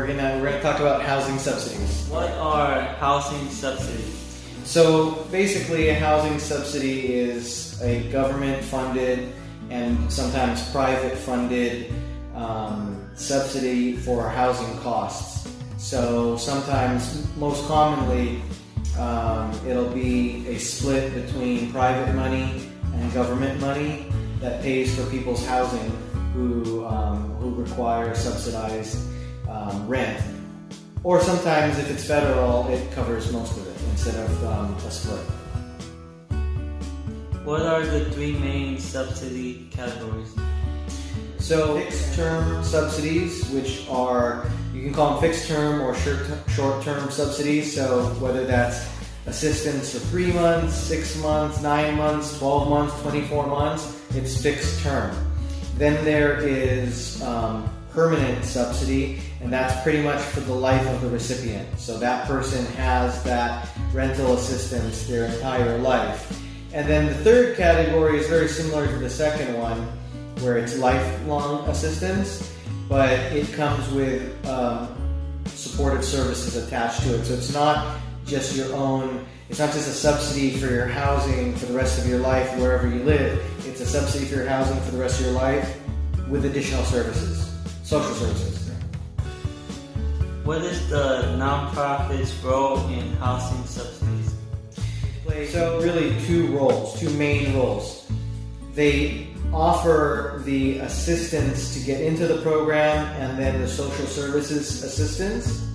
we're gonna talk about housing subsidies. What are housing subsidies? So basically, a housing subsidy is a government-funded and sometimes private-funded subsidy for housing costs. So sometimes, most commonly, it'll be a split between private money and government money that pays for people's housing who require subsidized rent. Or sometimes, if it's federal, it covers most of it instead of a split. What are the three main subsidy categories? So fixed-term subsidies, which are, you can call them fixed-term or short-term subsidies. So whether that's assistance for 3 months, 6 months, 9 months, 12 months, 24 months, it's fixed-term. Then there is permanent subsidy, and that's pretty much for the life of the recipient. So that person has that rental assistance their entire life. And then the third category is very similar to the second one, where it's lifelong assistance, but it comes with supportive services attached to it. So it's not just your own, it's not just a subsidy for your housing for the rest of your life wherever you live. It's a subsidy for your housing for the rest of your life with additional services, social services. What is the nonprofit's role in housing subsidies? So really two main roles. They offer the assistance to get into the program and then the social services assistance.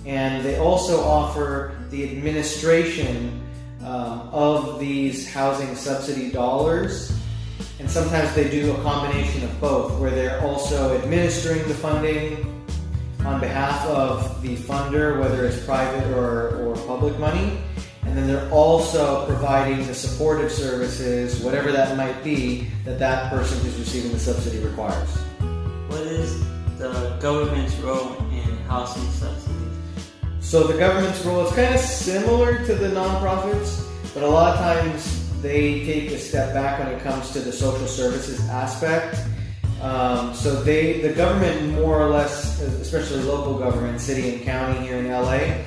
And they also offer the administration of these housing subsidy dollars. And sometimes they do a combination of both, where they're also administering the funding on behalf of the funder, whether it's private or public money. And then they're also providing the supportive services, whatever that might be, that person who's receiving the subsidy requires. What is the government's role in housing subsidies? So the government's role is kind of similar to the nonprofits, but a lot of times they take a step back when it comes to the social services aspect. So the government more or less, especially local government, city and county here in LA,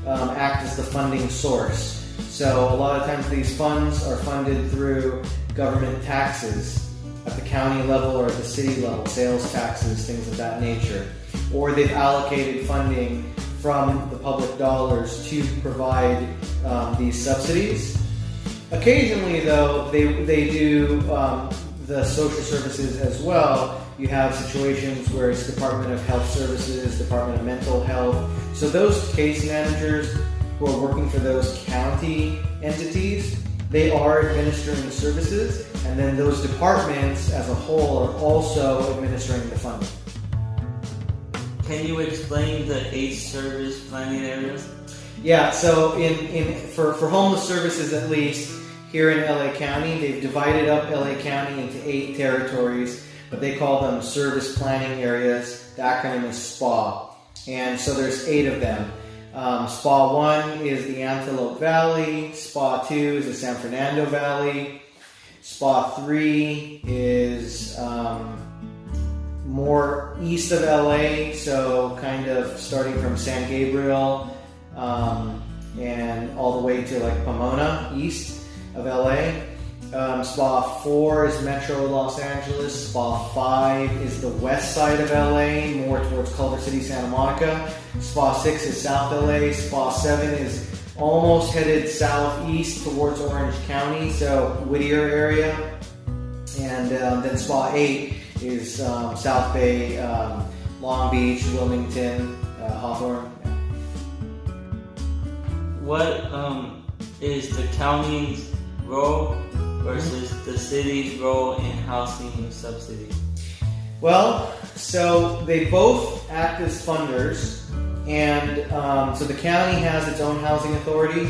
act as the funding source. So a lot of times these funds are funded through government taxes at the county level or at the city level, sales taxes, things of that nature. Or they've allocated funding from the public dollars to provide these subsidies. Occasionally, though, they do the social services as well. You have situations where it's Department of Health Services, Department of Mental Health. So those case managers who are working for those county entities, they are administering the services, and then those departments as a whole are also administering the funding. Can you explain the 8 service planning areas? Yeah, so for homeless services at least, here in LA County, they've divided up LA County into 8 territories, but they call them service planning areas. The acronym is SPA. And so there's 8 of them. SPA 1 is the Antelope Valley. SPA 2 is the San Fernando Valley. SPA 3 is more east of LA, so kind of starting from San Gabriel and all the way to like Pomona, east of LA. SPA 4 is Metro Los Angeles. SPA 5 is the west side of LA, more towards Culver City, Santa Monica. SPA 6 is South LA. SPA 7 is almost headed southeast towards Orange County, so Whittier area. And then SPA 8 is South Bay, Long Beach, Wilmington, Hawthorne. What is the county's role versus the city's role in housing subsidies? Well, so they both act as funders, and so the county has its own housing authority,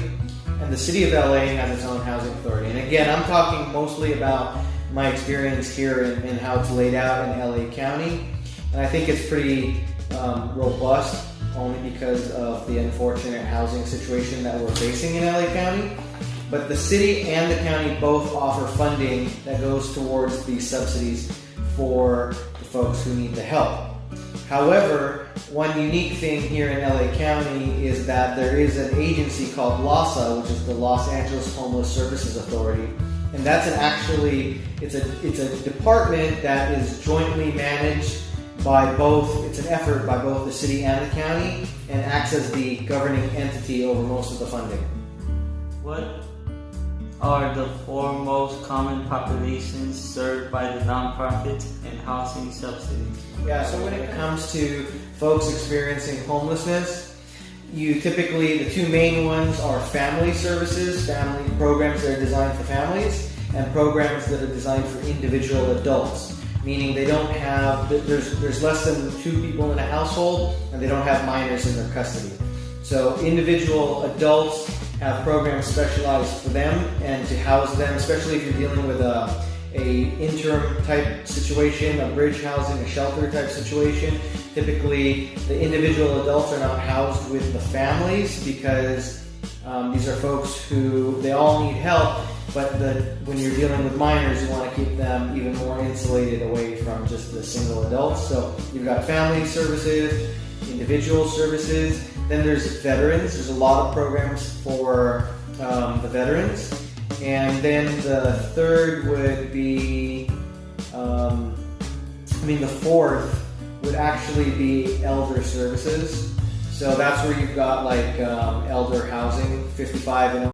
and the city of LA has its own housing authority. And again, I'm talking mostly about my experience here and how it's laid out in LA County, and I think it's pretty robust, only because of the unfortunate housing situation that we're facing in LA County. But the city and the county both offer funding that goes towards these subsidies for the folks who need the help. However, one unique thing here in LA County is that there is an agency called LAHSA, which is the Los Angeles Homeless Services Authority, and that's it's a department that is jointly managed by both. It's an effort by both the city and the county, and acts as the governing entity over most of the funding. What are the four most common populations served by the nonprofits and housing subsidies? Yeah, so when it comes to folks experiencing homelessness, the two main ones are family services, family programs that are designed for families, and programs that are designed for individual adults. Meaning there's less than 2 people in a household, and they don't have minors in their custody. So individual adults have programs specialized for them and to house them, especially if you're dealing with a interim type situation, a bridge housing, a shelter type situation. Typically, the individual adults are not housed with the families because these are folks who, they all need help, but when you're dealing with minors, you want to keep them even more insulated away from just the single adults. So you've got family services, individual services, then there's veterans. There's a lot of programs for the veterans. And then the third would be, the fourth would actually be elder services. So that's where you've got like elder housing, 55 and